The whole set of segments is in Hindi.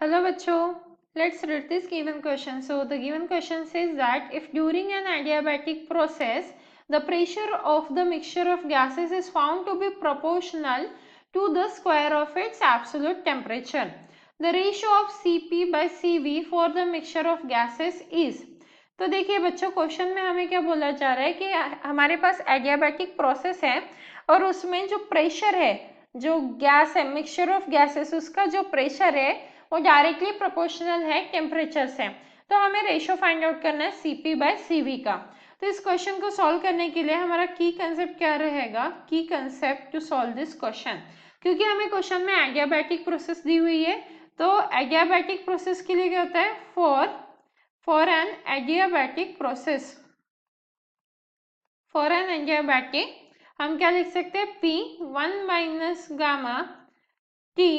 Hello bachcho, let's read this given question. So the given question says that if during an adiabatic process the pressure of the mixture of gases is found to be proportional to the square of its absolute temperature, the ratio of Cp by Cv for the mixture of gases is। तो देखिए बच्चों, क्वेश्चन में हमें क्या बोला जा रहा है कि हमारे पास एडियाबैटिक प्रोसेस है और उसमें जो प्रेशर है, जो गैस है, मिक्सचर ऑफ गैसेस, उसका जो प्रेशर है वो डायरेक्टली प्रोपोर्शनल है टेम्परेचर से। तो हमें रेशियो फाइंड आउट करना है Cp बाय Cv का। तो इस क्वेश्चन को सॉल्व करने के लिए हमारा की कंसेप्ट क्या रहेगा, की concept to solve this question, क्योंकि हमें क्वेश्चन में एडियाबैटिक प्रोसेस दी हुई है। तो एडियाबैटिक प्रोसेस के लिए क्या होता है, for an adiabatic process, for an adiabatic हम क्या लिख सकते हैं, P1 minus gamma T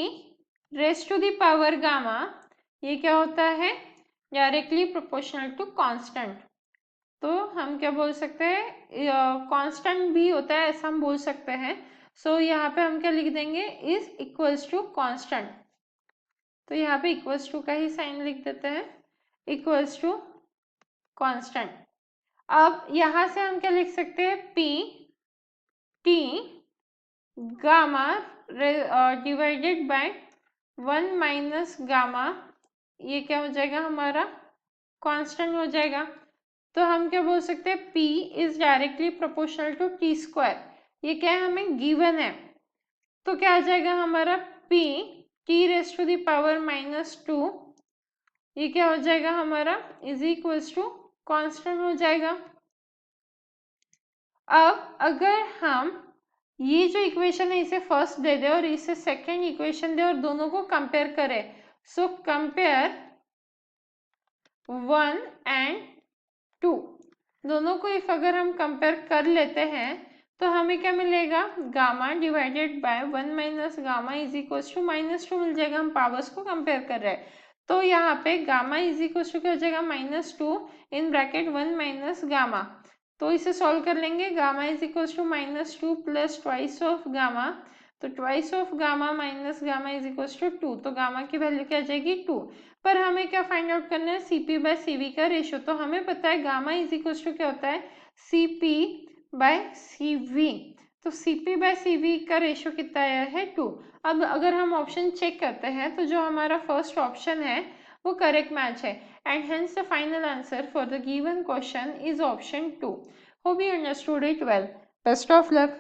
raise to the power gamma, ये क्या होता है, डायरेक्टली प्रोपोर्शनल टू कांस्टेंट। तो हम क्या बोल सकते हैं, कांस्टेंट भी होता है ऐसा हम बोल सकते हैं। सो यहाँ पे हम क्या लिख देंगे, इज इक्वल्स टू कांस्टेंट। तो यहाँ पे इक्वल्स टू का ही साइन लिख देते हैं, इक्वल्स टू कांस्टेंट। अब यहाँ से हम क्या लिख सकते हैं, P T gamma divided by 1 minus gamma, ये क्या हो जाएगा हमारा, कांस्टेंट हो जाएगा। तो हम क्या बोल सकते हैं, P is directly proportional to T square, ये क्या है हमें गिवन है। तो क्या आ जाएगा हमारा P T raise to the power -2, ये क्या हो जाएगा हमारा, इज इक्वल्स टू कांस्टेंट हो जाएगा। अब अगर हम ये जो इक्वेशन है इसे फर्स्ट दे दे और इसे सेकेंड इक्वेशन दे और दोनों को कंपेयर करें, सो कंपेयर 1 एंड 2, दोनों को इफ अगर हम कंपेयर कर लेते हैं तो हमें क्या मिलेगा, gamma divided by 1 minus gamma is equals to -2 मिल जाएगा। हम पावर्स को कंपेयर कर रहे हैं तो यहाँ पे गामा इज इक्वल्स टू क्या हो जाएगा, -2 इन ब्रैकेट 1 माइनस गामा। तो इसे सॉल्व कर लेंगे, gamma is equals to -2 plus twice of gamma, तो twice of gamma minus gamma is equals to 2, तो गामा की वैल्यू क्या आ जाएगी 2। पर हमें क्या फाइंड आउट करना है, Cp बाय Cv का रेशियो। तो हमें पता है गामा इज इक्वल्स टू क्या होता है, Cp बाय Cv। तो Cp बाय Cv का रेशियो कितना आया है, 2। अब अगर हम ऑप्शन चेक करते हैं तो जो हमारा फर्स्ट ऑप्शन है वो करेक्ट मैच है, and hence the final answer for the given question is option 2। Hope you understood it well. Best of luck.